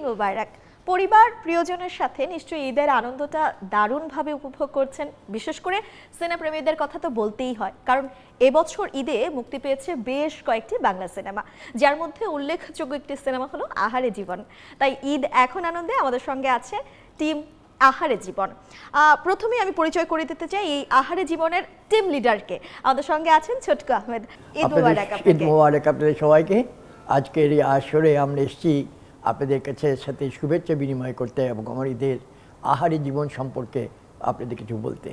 মোবারক। পরিবার প্রিয়জনের সাথে নিশ্চয়ই ঈদের আনন্দটা দারুণভাবে উপভোগ করছেন। বিশেষ করে সিনেপ্রেমীদের কথা তো বলতেই হয়, কারণ এবছর ঈদে মুক্তি পেয়েছে বেশ কয়েকটি বাংলা সিনেমা, যার মধ্যে উল্লেখযোগ্য একটি সিনেমা হলো আহারে জীবন। তাই ঈদ এখন আনন্দে আমাদের সঙ্গে আছে টিম আহারে জীবন। প্রথমে আমি পরিচয় করে দিতে চাই এই আহারে জীবনের টিম লিডারকে। আমাদের সঙ্গে আছেন ছোটকু আহমেদ। ঈদ মোবারক আপনাকে। ঈদ মোবারক আপনাদের সবাইকে। আজকের এই আসরে আমরা এসেছি আপনাদের কাছে সাথে শুভেচ্ছা বিনিময় করতে এবং আমার ঈদের আহারে জীবন সম্পর্কে আপনাদের কিছু বলতে।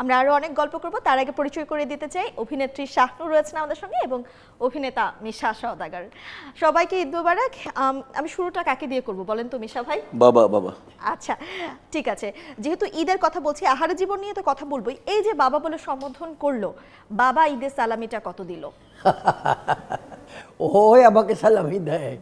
আমরা আরো অনেক গল্প করব, তার আগে পরিচয় করে দিতে চাই অভিনেত্রী শাহনুর রয়েছেন আমাদের সঙ্গে এবং অভিনেতা মিশা সওদাগর। সবাইকে ঈদ মোবারক। আমি শুরুটা কাকে দিয়ে করব বলেন তো মিশা ভাই? বাবা। আচ্ছা ঠিক আছে, যেহেতু ঈদের কথা বলছি, আহারে জীবন নিয়ে তো কথা বলবোই। এই যে বাবা বলে সম্বোধন করলো, বাবা ঈদের সালামিটা কত দিল? ওই আমাকে সালামি দেয়,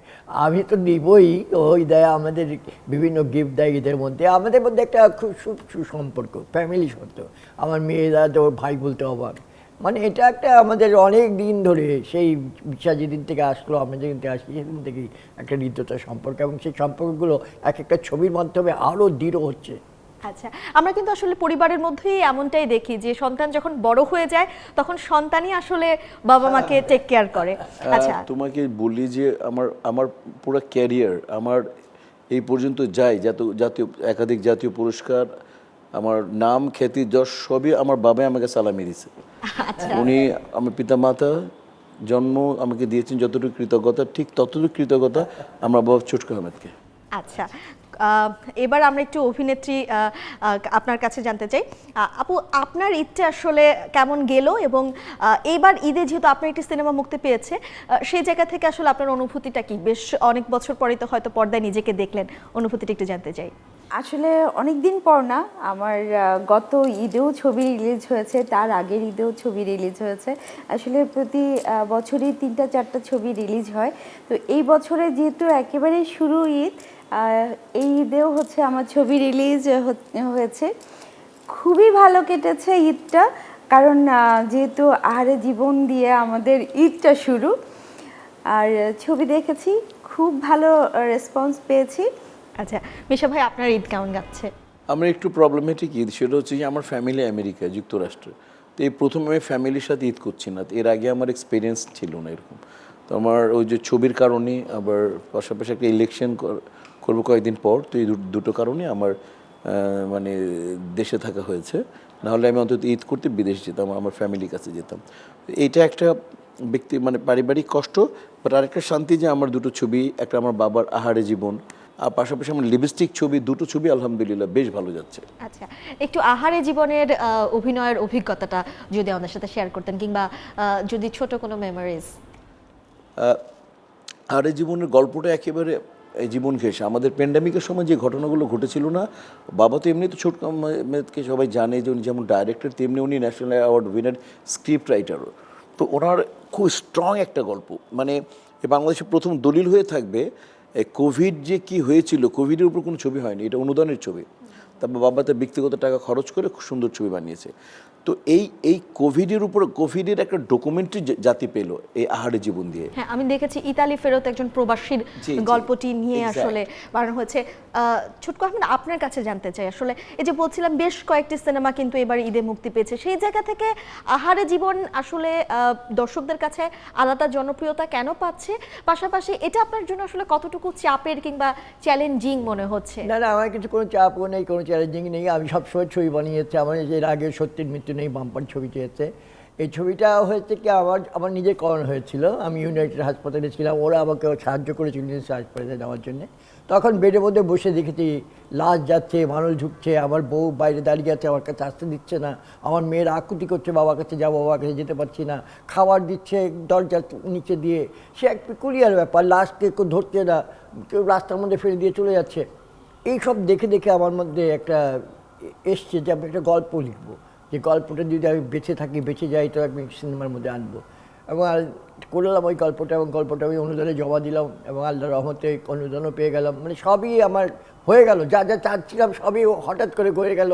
আমি তো দিবই। ওই দেয়, আমাদের বিভিন্ন গিফট দেয় ঈদের মধ্যে। আমাদের মধ্যে একটা খুব সুসম্পর্ক, ফ্যামিলি সত্য। আমার মেয়েরা তো ভাই বলতে অবাক, মানে এটা একটা আমাদের অনেক দিন ধরে, সেই বিশ্বাস যেদিন থেকে আসলো, আমরা যেদিন থেকে আসি সেদিন থেকেই একটা হৃদ্যতার সম্পর্ক, এবং সেই সম্পর্কগুলো এক একটা ছবির মাধ্যমে আরও দৃঢ় হচ্ছে। আচ্ছা, আমরা কিন্তু আসলে পরিবারের মধ্যেই এমনটাই দেখি যে সন্তান যখন বড় হয়ে যায় তখন সন্তানই আসলে বাবা মাকে টেক কেয়ার করে। আচ্ছা, তোমাকে বলি যে আমার পুরো ক্যারিয়ার আমার এই পর্যন্ত যায়, জাতীয় একাধিক জাতীয় পুরস্কার, আমার নাম খ্যাতি যশ সবই আমার বাবাই আমাকে সালামি দিয়েছে। উনি আমার পিতা মাতা জন্ম আমাকে দিয়েছেন যতটুকু কৃতজ্ঞতা, ঠিক ততটুকু কৃতজ্ঞতা আমার বাবা ছোটকু আহমেদকে। আচ্ছা, এবার আমরা একটু অভিনেত্রী আপনার কাছে জানতে চাই। আপু, আপনার ঈদটা আসলে কেমন গেল, এবং এইবার ঈদে যেহেতু আপনার একটি সিনেমা মুক্তি পেয়েছে, সেই জায়গা থেকে আসলে আপনার অনুভূতিটা কি? বেশ অনেক বছর পরে তো হয়তো পর্দায় নিজেকে দেখলেন, অনুভূতিটা একটু জানতে চাই। আসলে অনেক দিন পর না, আমার গত ঈদেও ছবি রিলিজ হয়েছে, তার আগের ঈদেও ছবি রিলিজ হয়েছে। আসলে প্রতি বছরই 3-4টা ছবি রিলিজ হয়। তো এই বছরে যেহেতু একেবারে শুরু ঈদ, এই ঈদেও হচ্ছে আমার ছবি রিলিজ হয়েছে। খুবই ভালো কেটেছে ঈদটা, কারণ যেহেতু আহারে জীবন দিয়ে আমাদের ঈদটা শুরু, আর ছবি দেখেছি, খুব ভালো রেসপন্স পেয়েছি। আচ্ছা মিশা ভাই, আপনার ঈদ কেমন যাচ্ছে? আমার একটু প্রবলেমেটিক ঈদ, সেটা হচ্ছে যে আমার ফ্যামিলি আমেরিকা যুক্তরাষ্ট্রে। তো এই প্রথম আমি ফ্যামিলির সাথে ঈদ করছি না, এর আগে আমার এক্সপিরিয়েন্স ছিল না এরকম। তো আমার ওই যে ছবির কারণে, আবার পাশাপাশি একটা ইলেকশন করবো কয়েকদিন পর, তো এই দুটো কারণে আমার মানে দেশে থাকা হয়েছে। নাহলে আমি অন্তত ঈদ করতে বিদেশ যেতাম, আমার ফ্যামিলির কাছে যেতাম। এইটা একটা মানে পারিবারিক কষ্ট, বাট আরেকটা শান্তি যে আমার দুটো ছবি, একটা আমার বাবার আহারে জীবন, আর পাশাপাশি আমার লিপস্টিক ছবি, দুটো ছবি আলহামদুলিল্লাহ বেশ ভালো যাচ্ছে। আচ্ছা, একটু আহারে জীবনের অভিনয়ের অভিজ্ঞতাটা যদি আমাদের সাথে শেয়ার করতেন, কিংবা যদি ছোট কোনো মেমোরিজ। আহারে জীবনের গল্পটা একেবারে এই জীবন ঘেঁষে। আমাদের প্যান্ডামিকের সময় যে ঘটনাগুলো ঘটেছিল না, বাবা তো এমনি তো ছোটকু আহমেদকে সবাই জানে যে উনি যেমন ডাইরেক্টর, তেমনি উনি ন্যাশনাল অ্যাওয়ার্ড উইনার স্ক্রিপ্ট রাইটারও। তো ওনার খুব স্ট্রং একটা গল্প, মানে বাংলাদেশে প্রথম দলিল হয়ে থাকবে কোভিড যে কি হয়েছিল, কোভিডের উপর কোনো ছবি হয়নি, এটা অনুদানের ছবি। তারপর বাবা তার ব্যক্তিগত টাকা খরচ করে খুব সুন্দর ছবি বানিয়েছে। তো এই কোভিডের উপর, কোভিডের একটা ডকুমেন্টারি জাতি পেল এই আহারে জীবন দিয়ে। হ্যাঁ, আমি দেখেছি ইতালি ফেরত একজন প্রবাসীর গল্পটি নিয়ে আসলে বানানো হয়েছে। ছোটকু আহমেদ, আপনার কাছে জানতে চাই, আসলে এই যে বলছিলাম বেশ কয়েকটি সিনেমা কিন্তু এবার ঈদে মুক্তি পেয়েছে, সেই জায়গা থেকে আহারে জীবন আসলে দর্শকদের কাছে আলাদা জনপ্রিয়তা কেন পাচ্ছে? পাশাপাশি এটা আপনার জন্য আসলে কতটুকু চাপের কিংবা চ্যালেঞ্জিং মনে হচ্ছে? না, আমার কিছু কোনো চাপও নেই, কোনো চ্যালেঞ্জিং নেই। আমি সবসময় ছবি বানিয়েছি। আমার এর আগে সত্যের মৃত্যু নেই বাম্পার ছবি চেয়েছে। এই ছবিটা হয়েছে কি, আমার নিজের করোনা হয়েছিল, আমি ইউনাইটেড হাসপাতালে ছিলাম, ওরা আমাকে সাহায্য করেছিল হাসপাতালে যাওয়ার জন্যে। তখন বেডের মধ্যে বসে দেখেছি লাশ যাচ্ছে, মানুষ ঝুঁকছে, আমার বউ বাইরে দাঁড়িয়ে আছে, আমার কাছে আসতে দিচ্ছে না, আমার মেয়ের আকুতি করছে বাবার কাছে যাবো, বাবার কাছে যেতে পারছি না, খাবার দিচ্ছে দরজার নিচে দিয়ে, সে এক কুলিয়ার ব্যাপার, লাশকে কেউ ধরছে না, কেউ রাস্তার মধ্যে ফেলে দিয়ে চলে যাচ্ছে। এইসব দেখে দেখে আমার মধ্যে একটা এসছে যে আমি একটা গল্প লিখবো, যে গল্পটা যদি আমি বেঁচে থাকি, বেঁচে যাই, তো আমি সিনেমার মধ্যে আনবো। এবং করলাম ওই গল্পটা, এবং গল্পটা আমি অনুদানে জমা দিলাম, এবং আল্লাহর রহমতে অনুদানও পেয়ে গেলাম। মানে সবই আমার হয়ে গেল, যা যা চাচ্ছিলাম সবই হঠাৎ করে হয়ে গেল।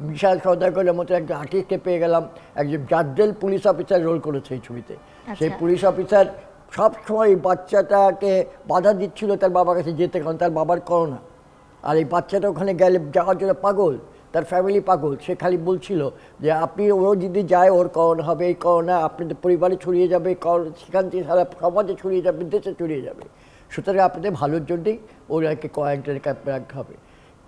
বিশাল সওদাগরের মতো একজন আর্টিস্টকে পেয়ে গেলাম, একজন জাজেল পুলিশ অফিসার রোল করেছে এই ছবিতে। সেই পুলিশ অফিসার সব সময় বাচ্চাটাকে বাধা দিচ্ছিল তার বাবার কাছে যেতে, কারণ তার বাবার করোনা। আর এই বাচ্চাটা ওখানে গেলে যাওয়ার জন্য পাগল, তার ফ্যামিলি পাগল। সে খালি বলছিল যে আপনি ও যদি যায় ওর করোনা হবে, এই করোনা আপনাদের পরিবারে ছড়িয়ে যাবে, সেখান থেকে সারা সমাজে ছড়িয়ে যাবে, দেশে ছড়িয়ে যাবে, সুতরাং আপনাদের ভালোর জন্যই ওরাকে কোয়ারেন্টাইনে ক্যাম্পে রাখতে হবে।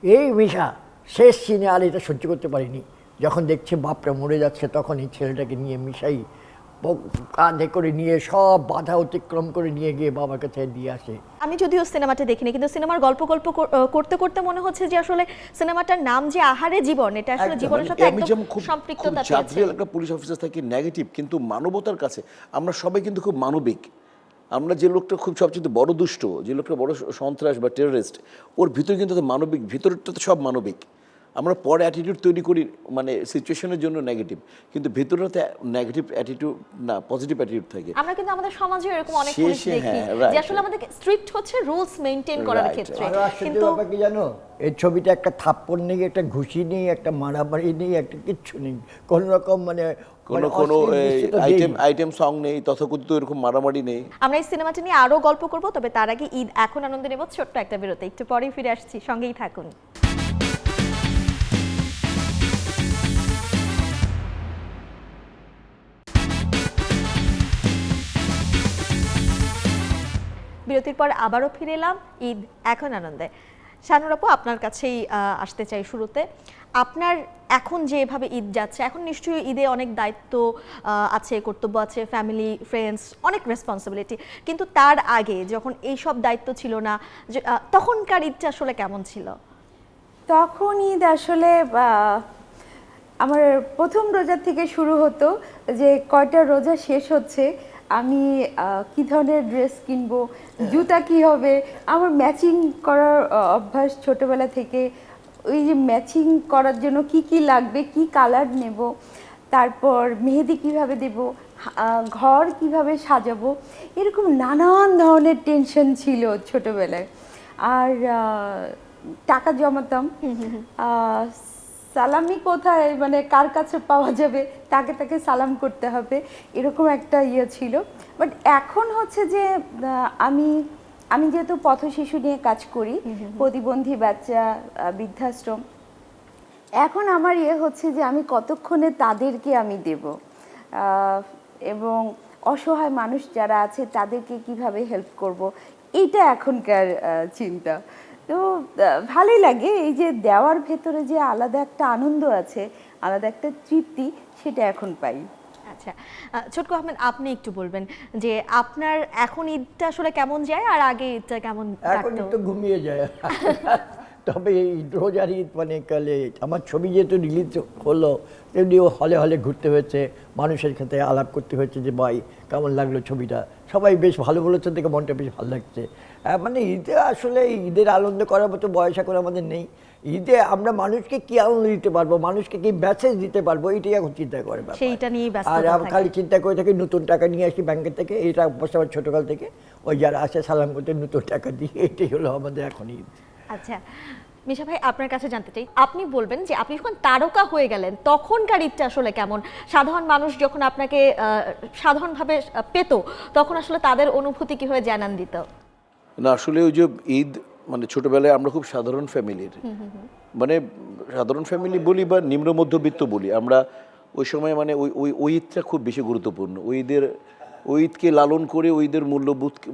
এই মিশা শেষ সিনে আর এটা সহ্য করতে পারিনি। যখন দেখছে বাপটা মরে যাচ্ছে, তখন এই ছেলেটাকে নিয়ে মিশাই কাঁধে করে নিয়ে সব বাধা অতিক্রম করে নিয়ে গিয়ে বাবার কাছে দিয়ে আসে। আমি যদিও সিনেমাটা দেখিনি, কিন্তু সিনেমার গল্প করতে করতে মনে হচ্ছে যে আসলে সিনেমাটার নাম যে আহারে জীবন, এটা আসলে একদম, জীবনের সাথে আমি একদম যেমন খুব সম্পৃক্ততা পেয়েছে। জাতীয় একটা পুলিশ অফিসার থাকি নেগেটিভ, কিন্তু মানবতার কাছে আমরা সবাই কিন্তু খুব মানবিক। আমরা যে লোকটা খুব সবচেয়ে বড় দুষ্ট, যে লোকটা বড় সন্ত্রাস বা টেররিস্ট, ওর ভিতরে কিন্তু মানবিক, ভিতরটা তো সব মানবিক। আমরা পরে অ্যাটিটিউড তৈরি করি মানে সিচুয়েশনের জন্য নেগেটিভ, কিন্তু ভিতরেতে নেগেটিভ অ্যাটিটিউড না, পজিটিভ অ্যাটিটিউড থাকে। আমরা কিন্তু আমাদের সমাজে এরকম অনেক শেষে, পুলিশ দেখি হ্যাঁ, right, যে আসলে আমাদের স্ট্রিক্ট হচ্ছে রুলস মেইনটেইন করার Right, ক্ষেত্রে, আরো আশ্চর্য কিন্তু ব্যাপার কি জানো, এই ছবিটা একটা থাপ্পড় নেই, একটা ঘুষি নেই, একটা মারামারি নেই, একটা কিচ্ছু নেই, কোনো রকম মানে কোনো অশ্লীল দৃশ্য তো দেয়নি। আইটেম সং নেই, তথাকথিত এরকম মারামারি নেই। আমরা এই সিনেমাটা নিয়ে আরো গল্প করব, তবে তার আগে ঈদ এখন আনন্দে নেব ছোট্ট একটা বিরতি, একটু পরেই ফিরে আসছি, সঙ্গেই থাকুন। বিরতির পর আবারও ফিরে এলাম ঈদ এখন আনন্দে। শানুর আপু, আপনার কাছেই আসতে চাই শুরুতে। আপনার এখন যেভাবে ঈদ যাচ্ছে, এখন নিশ্চয়ই ঈদে অনেক দায়িত্ব আছে, কর্তব্য আছে, ফ্যামিলি ফ্রেন্ডস, অনেক রেসপন্সিবিলিটি, কিন্তু তার আগে যখন এই সব দায়িত্ব ছিল না, তখনকার ঈদটা আসলে কেমন ছিল? তখন ঈদ আসলে আমার প্রথম রোজা থেকে শুরু হতো, যে কয়টা রোজা শেষ হচ্ছে, আমি কী ধরনের ড্রেস কিনবো, জুতা কি হবে। আমার ম্যাচিং করার অভ্যাস ছোটোবেলা থেকে। ওই যে ম্যাচিং করার জন্য কি কি লাগবে, কি কালার নেব, তারপর মেহেদি কিভাবে দেব, ঘর কিভাবে সাজাবো, এরকম নানান ধরনের টেনশন ছিল ছোটোবেলায়। আর টাকা জমাতাম, সালামি কোথায়, মানে কার কাছে পাওয়া যাবে, তাকে তাকে সালাম করতে হবে, এরকম একটা ইয়ে ছিল। বাট এখন হচ্ছে যে আমি যেহেতু পথ শিশু নিয়ে কাজ করি, প্রতিবন্ধী বাচ্চা, বৃদ্ধাশ্রম, এখন আমার ইয়ে হচ্ছে যে আমি কতক্ষণে তাদেরকে আমি দেব, এবং অসহায় মানুষ যারা আছে তাদেরকে কিভাবে হেল্প করব, এইটা এখনকার চিন্তা। তো ভালোই লাগে, এই যে দেওয়ার ভেতরে যে আলাদা একটা আনন্দ আছে, আলাদা একটা তৃপ্তি, সেটা এখন পাই। আচ্ছা, ছোটকু আহমেদ, আপনি একটু বলবেন যে আপনার এখন ঈদটা আসলে কেমন যায় আর আগে ঈদটা কেমন এখন কাটতো? একটু ঘুমিয়ে যায়। তবে এই রোজার ঈদ মানে কালে আমার ছবি যেহেতু রিলিজ হলো, তেমনি হলে হলে ঘুরতে হয়েছে, মানুষের সাথে আলাপ করতে হয়েছে যে ভাই কেমন লাগলো ছবিটা, সবাই বেশ ভালো বলেছে, দেখে মনটা বেশ ভালো লাগছে। মানে ঈদে আসলে ঈদের আনন্দ করার মতো বয়স এখন আমাদের নেই। ঈদে আমরা মানুষকে কি আনন্দ দিতে পারবো, মানুষকে কি মেসেজ দিতে পারবো, এইটাই এখন চিন্তা করে ব্যাপার। সেইটা নিয়েই ব্যস্ত আর আমি থাকে। খালি চিন্তা করে থাকি নতুন টাকা নিয়ে আসি ব্যাংকের থেকে, এইটা অবশ্য আমার ছোটোকাল থেকে, ওই যারা আসে সালাম করতে নতুন টাকা দিয়ে, এটাই হলো আমাদের এখন ঈদ। আচ্ছা মিশা ভাই, আপনার কাছে জানতে চাই, আপনি বলবেন যে আপনি যখন তারকা হয়ে গেলেন তখনকার ঈদটা আসলে কেমন, সাধারণ মানুষ যখন আপনাকে সাধারণভাবে পেত, তখন আসলে তাদের অনুভূতি কিভাবে জানান দিত? না আসলে ওই যে ঈদ মানে ছোটবেলায় আমরা খুব সাধারণ ফ্যামিলির, মানে সাধারণ ফ্যামিলি বলি বা নিম্ন মধ্যবিত্ত বলি আমরা, ওই সময় মানে ওই ঈদটা খুব বেশি গুরুত্বপূর্ণ। ওই ঈদকে লালন করে, ওই ঈদের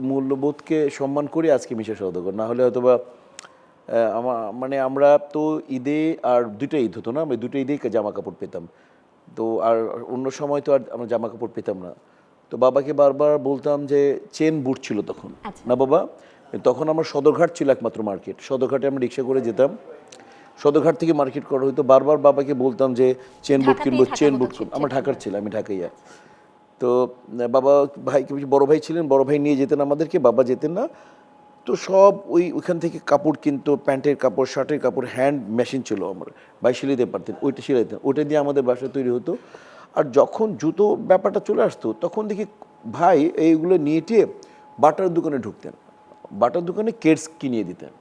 মূল্যবোধকে সম্মান করে আজকে মিশা সওদাগর। না হলে হয়তো বা মানে আমরা তো ঈদে আর দুইটা ঈদ হতো না, আমি দুটো ঈদেই জামা কাপড় পেতাম, তো আর অন্য সময় তো আর আমরা জামা কাপড় পেতাম না। তো বাবাকে বারবার বলতাম যে চেন বুট ছিল তখন, না বাবা, তখন আমার সদরঘাট ছিল একমাত্র মার্কেট, সদরঘাটে আমরা রিক্সা করে যেতাম, সদরঘাট থেকে মার্কেট করা হতো। বারবার বাবাকে বলতাম যে চেন বুট কিনবো, চেন বুট কিনবো। আমার ঢাকার ছিলাম, আমি ঢাকাইয়া। তো বাবা ভাই, বড় ভাই ছিলেন, বড় ভাই নিয়ে যেতেন আমাদেরকে, বাবা যেতেন না। তো সব ওইখান থেকে কাপড় কিনতো, প্যান্টের কাপড়, শার্টের কাপড়, হ্যান্ড মেশিন ছিল আমার, ভাই সিলাইতে পারতেন, ওইটা সিলাইতেন, ওইটা দিয়ে আমাদের বাসায় তৈরি হতো। আর যখন জুতো ব্যাপারটা চলে আসতো, তখন দেখি ভাই এইগুলো নিয়ে টিয়ে বাটার দোকানে ঢুকতেন, বাটার দোকানে কেডস কিনিয়ে দিতেন।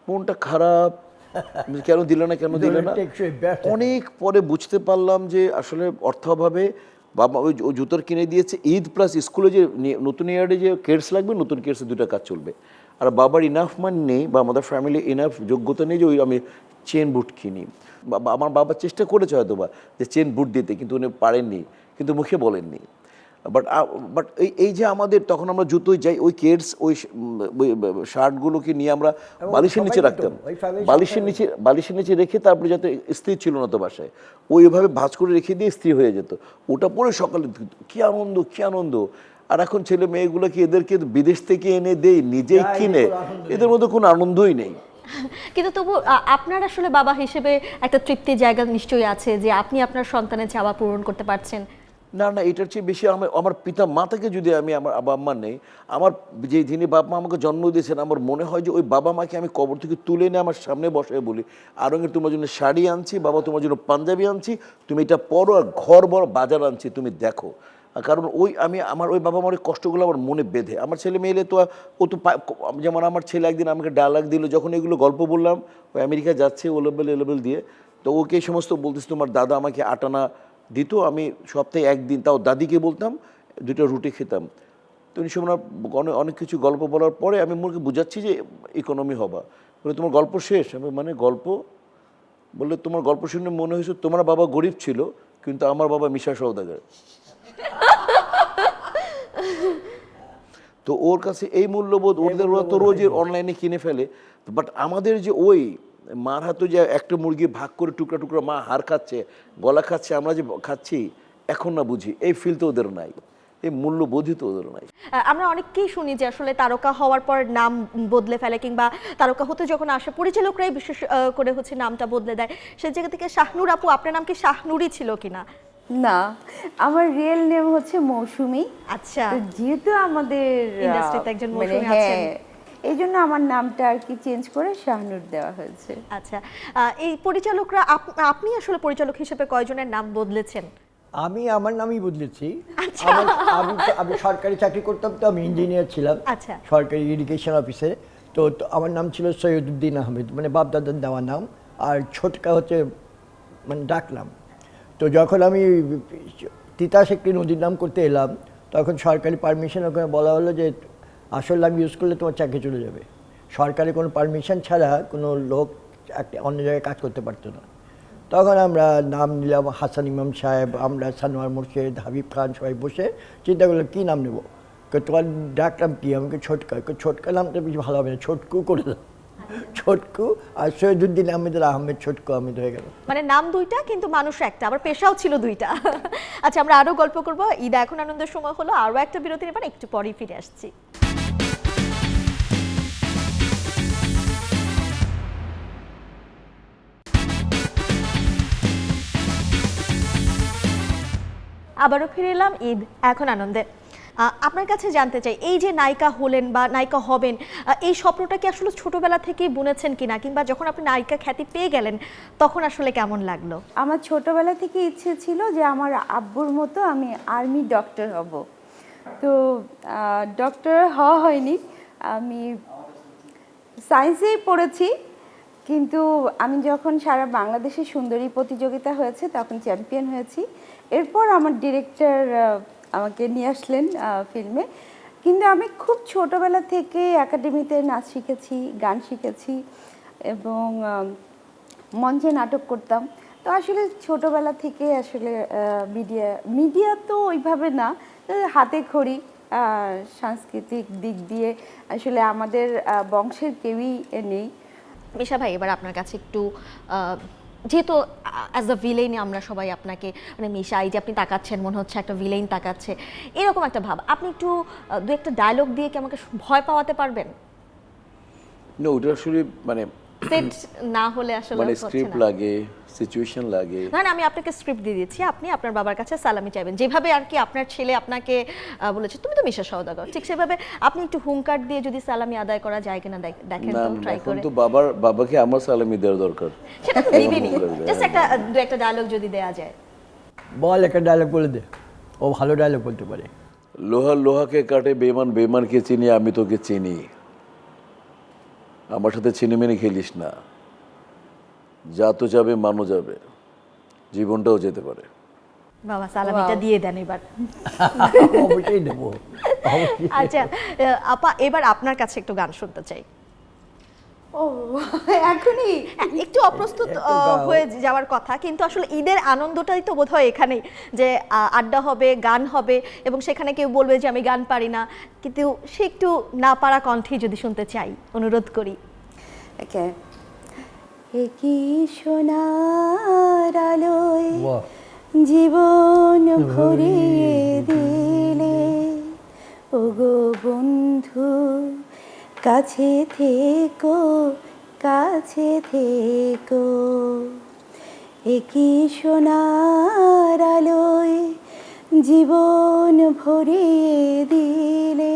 মনটা খারাপ, কেন দিল না, কেন দিল না। অনেক পরে বুঝতে পারলাম যে আসলে অর্থাভাবে বাবা ওই ও জুতোর কিনে দিয়েছে, ঈদ প্লাস স্কুলে যে নতুন ইয়ারে যে কেডস লাগবে, নতুন কেডসে 2টা কাজ চলবে। আর বাবার ইনাফ মানি নেই বা আমাদের ফ্যামিলি ইনাফ যোগ্যতা নেই যে ওই আমি চেন বুট কিনি। আমার বাবা চেষ্টা করেছে হয়তো বা যে চেন বুট দিতে, কিন্তু উনি পারেননি, কিন্তু মুখে বলেননি। বাট এই যে আমাদের তখন আমরা জুতোয় যাই, ওই কেডস ওই শার্টগুলোকে নিয়ে আমরা বালিশের নিচে সবাই রাখতাম, দিত, ওই family বালিশের নিচে রেখে তারপরে যাতে ইস্ত্রি ছিল না তো বাসায়, ওইভাবে ভাঁজ করে রেখে দিয়ে ইস্ত্রি হয়ে যেত, ওটা পরে সকালে কী আনন্দ কী আনন্দ। আর এখন ছেলে মেয়েগুলোকে এদেরকে বিদেশ থেকে এনে দেই, নিজেই না, এদের কিনে, কোনো আনন্দ নেই। এদের মধ্যে কোনো আনন্দই নেই। কিন্তু তবু আপনার আসলে বাবা হিসেবে একটা তৃপ্তির জায়গা নিশ্চয়ই আছে যে আপনি আপনার সন্তানের চাওয়া পূরণ করতে পারছেন। না না, এটার চেয়ে বেশি আমার পিতা মাতাকে যদি আমি আমার বাবা মা নেই, আমার যে যিনি বাবা মা আমাকে জন্ম দিয়েছেন, আমার মনে হয় যে ওই বাবা মাকে আমি কবর থেকে তুলে এনে আমার সামনে বসায় বলি, আরঙের তোমার জন্য শাড়ি আনছি বাবা, তোমার জন্য পাঞ্জাবি আনছি, তুমি এটা পরো, আর ঘর বড় বাজার আনছি, তুমি দেখো। কারণ আমার ওই বাবা মার ওই কষ্টগুলো আমার মনে বেঁধে। আমার ছেলে মেয়েলে তো ও তো যেমন আমার ছেলে একদিন আমাকে ডায়লগ দিল, যখন এগুলো গল্প বললাম, ওই আমেরিকা যাচ্ছে এলেবেল দিয়ে, তো ওকে এই সমস্ত বলতেছে, তোমার দাদা আমাকে 8 আনা দিত, আমি সপ্তাহে একদিন তাও দাদিকে বলতাম 2টা রুটি খেতাম। তো উনি সময় অনেক কিছু গল্প বলার পরে আমি মুখে বুঝাচ্ছি যে ইকোনমি হবা, বলে তোমার গল্প শেষ? আমি মানে গল্প, বললে তোমার গল্প শুনে মনে হয়েছে তোমার বাবা গরিব ছিল, কিন্তু আমার বাবা মিশা সওদাগর। তো ওর কাছে এই মূল্যবোধ, ওরা তো রোজ অনলাইনে কিনে ফেলে, বাট আমাদের যে ওই মার হাতে যে একটা মুরগি ভাগ করে টুকরা টুকরা মা হাড় খাচ্ছে, গলা খাচ্ছে, আমরা যে খাচ্ছি, এখন না বুঝি, এই ফিল তো ওদের নাই, এই মূল্যবোধই তো ওদের নাই। আমরা অনেককেই শুনি যে আসলে তারকা হওয়ার পর নাম বদলে ফেলে, কিংবা তারকা হতে যখন আসে পরিচালকরাই বিশেষ করে হচ্ছে নামটা বদলে দেয়। সেই জায়গা থেকে শাহনুর আপু, আপনার নাম কি শাহনুরই ছিল কিনা? না, আমার রিয়েল নেম হচ্ছে মৌসুমী। আচ্ছা, তো যেহেতু আমাদের ইন্ডাস্ট্রিতে একজন মানে মৌসুমী আছেন। এই জন্য আমার নামটা আর কি চেঞ্জ করে শাহনুর দেওয়া হয়েছে। আচ্ছা, এই পরিচালকরা, আপনি আসলে পরিচালক হিসেবে কয়জনের নাম বদলেছেন? আমি আমার নামই বদলেছি। আচ্ছা। আমি সরকারি চাকরি করতাম, তো আমি ইঞ্জিনিয়ার ছিলাম, আচ্ছা। সরকারি ইরিগেশন অফিসে। তো আমার নাম ছিল সৈয়দুদ্দিন আহমেদ, মানে বাপদাদার দেওয়া নাম, আর ছোটকা হচ্ছে মানে ডাকনাম। তো যখন আমি তিতাস একটি নদীর নাম করতে এলাম, তখন সরকারি পারমিশন ওখানে বলা হলো যে আসল নাম ইউজ করলে তোমার চাকরি চলে যাবে। সরকারি কোনো পারমিশন ছাড়া কোনো লোক একটা অন্য জায়গায় কাজ করতে পারতো না। তখন আমরা নাম নিলাম হাসান ইমাম সাহেব, আমরা সানোয়ার মোর্শেদ, হাবিব খান, সবাই বসে চিন্তা করলাম কী নাম নেবো। তোমার ডাকলাম কি? আমাকে ছোটকা। ছোটকা নামটা বেশি ভালো হবে না, ছোটকু করে দাও। ছোটকু আর সৈয়দুদ্দিন আহমেদ ছোটকু আহমেদ হয়ে গেল। মানে নাম দুইটা কিন্তু মানুষ একটা, আবার পেশাও ছিল দুইটা। আচ্ছা, আমরা আরো গল্প করব। ঈদ এখন আনন্দের সময় হলো, আরো একটা বিরতি নেবার, একটু পরেই ফিরে আসছি। আবারও ফিরে এলাম ঈদ এখন আনন্দে। আপনার কাছে জানতে চাই, এই যে নায়িকা হলেন বা নায়িকা হবেন, এই স্বপ্নটা কি আসলে ছোটবেলা থেকেই বুনেছেন কিনা, কিংবা যখন আপনি নায়িকা খ্যাতি পেয়ে গেলেন তখন আসলে কেমন লাগলো? আমার ছোটবেলা থেকে ইচ্ছে ছিল যে আমার আব্বুর মতো আমি আর্মি ডক্টর হব। তো ডক্টর হওয়া হয়নি, আমি সায়েন্সেই পড়েছি, কিন্তু আমি যখন সারা বাংলাদেশে সুন্দরী প্রতিযোগিতা হয়েছে তখন চ্যাম্পিয়ন হয়েছি। এরপর আমার ডিরেক্টর আমাকে নিয়ে আসলেন ফিল্মে। কিন্তু আমি খুব ছোটবেলা থেকে একাডেমিতে নাচ শিখেছি, গান শিখেছি এবং মঞ্চে নাটক করতাম। তো আসলে ছোটবেলা থেকে আসলে মিডিয়া তো ওইভাবে না, হাতে খড়ি, সাংস্কৃতিক দিক দিয়ে আসলে আমাদের বংশের কেউই নেই। মিশা ভাই, এবার আপনার কাছে একটু, যেহেতু অ্যাজ আ ভিলেন আমরা সবাই আপনাকে, মানে মিশা, এই যে আপনি তাকাচ্ছেন মনে হচ্ছে একটা ভিলেন তাকাচ্ছে, এরকম একটা ভাব, আপনি একটু দু একটা ডায়লগ দিয়ে কি আমাকে ভয় পাওয়াতে পারবেন? না, ওটা আসলে মানে সেট না হলে আসলে মানে হচ্ছে স্ক্রিপ্ট না। লাগে, সিচুয়েশন লাগে। না না, আমি আপনাকে স্ক্রিপ্ট দিয়ে দিচ্ছি, আপনি আপনার বাবার কাছে সালামি চাইবেন, যেভাবে আর কি আপনার ছেলে আপনাকে বলেছে তুমি তো মিশা সওদাগর, ঠিক সেভাবে আপনি একটু হুঙ্কার দিয়ে যদি সালামি আদায় করা যায় কিনা দেখেন না, তো, ট্রাই এখন করে। তো বাবাকে আমার সালামি দেওয়ার দরকার। সেটা তো দিবেনই, জাস্ট একটা দু একটা ডায়লগ যদি দেয়া যায়। বল, একটা ডায়লগ বলে দে, ও ভালো ডায়লগ বলতে পারে। লোহাকে কাটে বেমান, বেমানকে চিনি, আমি তোকে চিনি, আমার সাথে ছিনিমিনি খেলিস না, যা তো যাবে মানও যাবে, জীবনটাও যেতে পারে। বাবা সালামিটা দিয়ে দেন এবার। অবশ্যই দেবো, অবশ্যই। আচ্ছা আপা, এবার আপনার কাছে একটু গান শুনতে চাই। ও এখনই একটু অপ্রস্তুত একটু গাও। হয়ে যাওয়ার কথা, কিন্তু আসলে ঈদের আনন্দটাই তো বোধহয় এখানেই, যে আড্ডা হবে, গান হবে, এবং সেখানে কেউ বলবে যে আমি গান পারি না, কিন্তু সে একটু না পারা কণ্ঠে যদি শুনতে চাই, অনুরোধ করি। ওকে। একই সোনার আলোয় বাহ। জীবন ভরিয়ে দিলে, ওগো বন্ধু কাছে থেকো, কাছে থেকো। একই সোনার আলোয় জীবন ভরিয়ে দিলে।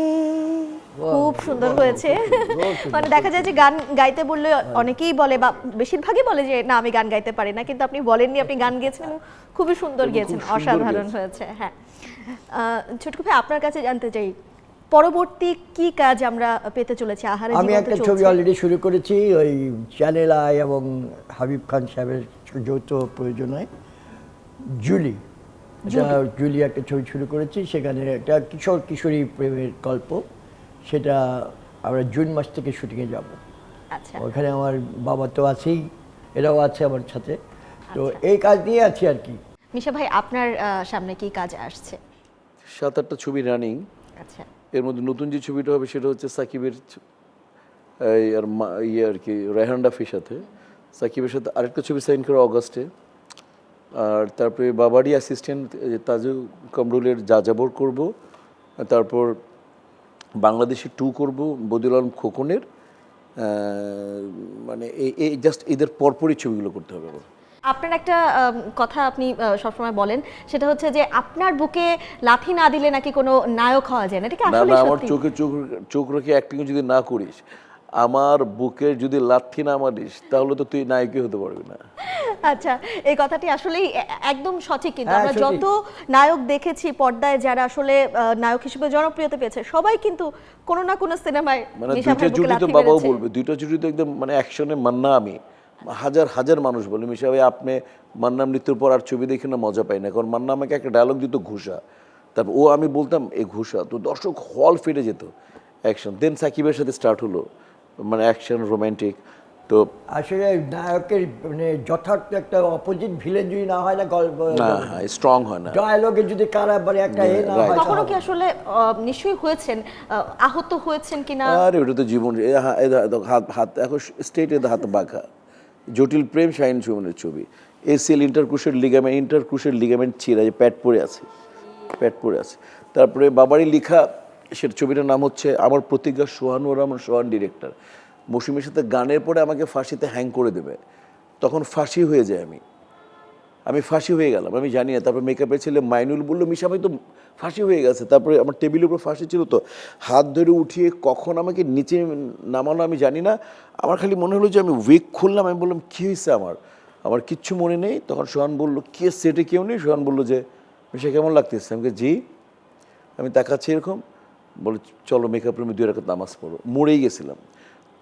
খুব সুন্দর হয়েছে। মানে দেখা যায় যে গান গাইতে বললে অনেকেই বলে, বা বেশিরভাগই বলে যে না আমি গান গাইতে পারি না, কিন্তু আপনি বলেননি, আপনি গান গেয়েছেন এবং খুবই সুন্দর এবং গেয়েছেন, খুব সুন্দর অসাধারণ গেয়েছেন। হয়েছে। হ্যাঁ, ছোটকু ভাই আপনার কাছে জানতে চাই, পরবর্তী কি কাজ আমরা পেতে চলেছি? আহারে আমি জীবন তো একটা ছবি চলছে। অলরেডি শুরু করেছি, ওই চ্যানেল আই এবং হাবিব খান সাহেবের যৌথ প্রয়োজনায়, জুলি। জুলি একটা ছবি শুরু করেছি, সেখানে একটা কিশোর কিশোরী প্রেমের গল্প, সেটা আমরা জুন মাস থেকে শুটিংয়ে যাব। আচ্ছা, ওখানে আমার বাবা তো আছেই, এরাও আছে আমার সাথে, তো আচ্ছা। এই কাজ নিয়ে আছি আর কি। মিশা ভাই আপনার সামনে কি কাজ আসছে? 7-8টা ছবি রানিং। আচ্ছা, এর মধ্যে নতুন যে ছবিটা হবে সেটা হচ্ছে সাকিবের এই আর ইয়ে আর কি, রেহান রাফির সাথে। সাকিবের সাথে আরেকটা ছবি সাইন করা অগাস্টে। আর তারপরে বাবারই অ্যাসিস্ট্যান্ট তাজু কামরুলের যাযাবর করব। তারপর বাংলাদেশি 2 করব বদিউল আলম খোকনের। মানে এই জাস্ট এদের পরপরই ছবিগুলো করতে হবে আমার। আপনার একটা কথা আপনি সবসময় বলেন, সেটা হচ্ছে যে আপনার বুকে লাথি না দিলে নাকি কোনো নায়ক হওয়া যায় না। এটা কি না আসলে না, আমার সত্যি? চোখে চোখ রেখে অ্যাক্টিং যদি না করিস, আমার বুকের যদি লাথি না মারিস, তাহলে তো তুই নায়কই হতে পারবি না। আচ্ছা, এই কথাটি আসলেই একদম সঠিক, কিন্তু হ্যাঁ, আমরা সঠিক। যত নায়ক দেখেছি পর্দায়, যারা আসলে নায়ক হিসেবে জনপ্রিয়তা পেয়েছে, সবাই কিন্তু কোনো না কোনো সিনেমায় মানে মিশা দুইটা ভাইয়ের বুকে জুটি তো লাথি বাবাও মেরেছে। বলবে, দুইটা জুটি তো একদম মানে অ্যাকশনে মান্না আমি। হাজার হাজার মানুষ বলে মিশা ভাই আপনি মান্না মৃত্যুর পর আর ছবি দেখে না মজা পাই না, কারণ মান্না আমাকে একটা ডায়লগ দিত ঘুষা, তারপর ও আমি বলতাম এ ঘুষা, তো দর্শক হল ফেটে যেত। অ্যাকশন দেন সাকিবের সাথে স্টার্ট হলো, মানে অ্যাকশন রোমান্টিক। তো আসলে নায়কের মানে যথার্থ একটা অপোজিট ভিলেন যদি না হয় না, গল্প না, হ্যাঁ স্ট্রং হয় না। ডায়লগে যদি কারা মানে একটা এ না Right. হয়, কখনো কি তাহলে- আসলে নিশ্চয়ই হয়েছেন, আহত হয়েছেন কিনা? আরে ওটা তো জীবন, হাত হাত এখন স্টেটে হাত বাঁকা। জটিল প্রেম, শাহিন সুমনের ছবি। এসিএল ইন্টারক্রুশের লিগামেন্ট ছিঁড়া, যে প্যাড পড়ে আছে। তারপরে বাবারই লেখা, সেটা ছবিটার নাম হচ্ছে আমার প্রতিজ্ঞা, সোহানুর রহমান সোহান ডিরেক্টর। মৌসুমীর সাথে গানের পরে আমাকে ফাঁসিতে হ্যাং করে দেবে, তখন ফাঁসি হয়ে যায়, আমি ফাঁসি হয়ে গেলাম, আমি জানি না। তারপর মেকআপের ছেলে মাইনুল বললো মিশা ভাই তো ফাঁসি হয়ে গেছে। তারপরে আমার টেবিলের উপর ফাঁসি ছিল, তো হাত ধরে উঠিয়ে কখন আমাকে নিচে নামানো আমি জানি না। আমার খালি মনে হলো যে আমি উইক খুললাম, আমি বললাম কী হয়েছে আমার কিচ্ছু মনে নেই। তখন সোহান বললো কে সেটে কেউ নেই? সোহান বললো যে মিশা কেমন লাগতেছে? আমাকে জি। আমি তাকাচ্ছি এরকম, বলে চলো মেকআপ রুমে 2 রাকাত নামাজ পড়ো। মরেই গেছিলাম।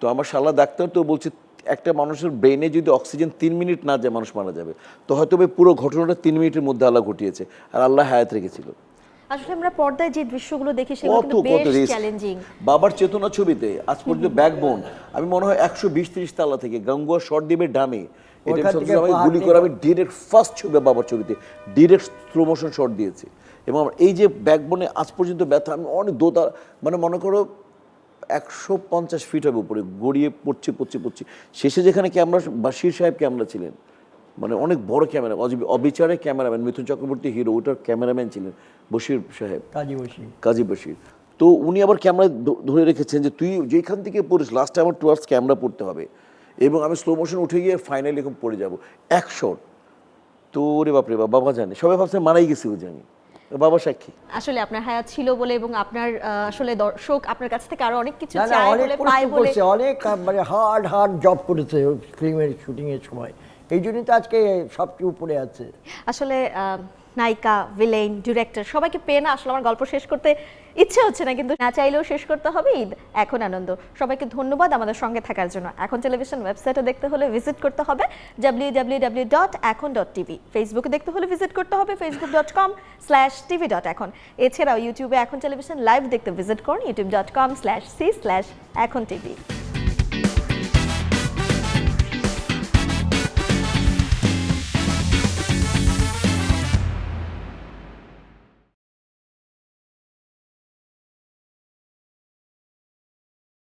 তো আমার শালা ডাক্তার তো বলছে একটা মানুষের ব্রেনে যদি অক্সিজেন 3 মিনিট না যায় মানুষ মারা যাবে। তো হয়তো পুরো ঘটনাটা 3 মিনিটের মধ্যে আল্লাহ ঘটিয়েছে, আর আল্লাহ হায়াত রেখেছিল। আসলে আমরা পর্দায় যে দৃশ্যগুলো দেখি সেগুলো কত কিন্তু কত বেশ রিস্ক। চ্যালেঞ্জিং। বাবার চেতনা ছবিতে আজ পর্যন্ত ব্যাকবোন আমি মনে হয় 120-30 তালা থেকে গাঙ্গুয়া শর্ট দিবে ডামে, এটা ওখান থেকে আমি পাহাড় গুলি থেকে- করে আমি ডিরেক্ট ফার্স্ট ছবি বাবার ছবিতে ডিরেক্ট স্লো মোশন শট দিয়েছি। এবং আমার এই যে ব্যাকবোনে আজ পর্যন্ত ব্যথা, আমি অনেক দোতা, মানে মনে করো 150 ফিট হবে উপরে গড়িয়ে পড়ছি। শেষে যেখানে ক্যামেরা, বাশির সাহেব ক্যামেরা ছিলেন, মানে অনেক বড় ক্যামেরা, অবিচারে ক্যামেরাম্যান, মিথুন চক্রবর্তী হিরো, ওটার ক্যামেরাম্যান ছিলেন বশির সাহেব, কাজী বশির। তো উনি আবার ক্যামেরা ধরে রেখেছেন যে তুই যেখান থেকে পড়িস লাস্টে আমার টুয়ার্ডস ক্যামেরা পড়তে হবে, এবং আমি স্লো মোশন উঠে গিয়ে ফাইনালি এরকম পড়ে যাবো 1 শট। তো ওরে বাপরে বাবা জানে, সবাই ভাবছে মারাই গেছি বুঝে, আমি বাবা সাক্ষী। আসলে আপনার হায়াত ছিল বলে, এবং আপনার আসলে দর্শক আপনার কাছ থেকে আরো অনেক কিছু না না, চায় অনেক বলে, পরিশ্রম পায় বলে। করছে, অনেক মানে হার্ড জব করেছে ফিল্মের শুটিং এর সময়, এই জন্যই তো আজকে সবচেয়ে উপরে আছে। আসলে নায়িকা, ভিলেন, ডিরেক্টর সবাইকে পেয়ে না আসলে আমার গল্প শেষ করতে ইচ্ছে হচ্ছে না, কিন্তু না চাইলেও শেষ করতে হবে। ঈদ এখন আনন্দ। সবাইকে ধন্যবাদ আমাদের সঙ্গে থাকার জন্য। এখন টেলিভিশন ওয়েবসাইটে দেখতে হলে ভিজিট করতে হবে www.ekon.tv। ফেসবুকে দেখতে হলে ভিজিট করতে হবে facebook.com/tv.ekon। এছাড়াও ইউটিউবে এখন টেলিভিশন লাইভ দেখতে ভিজিট করুন youtube.com/c/ekontv।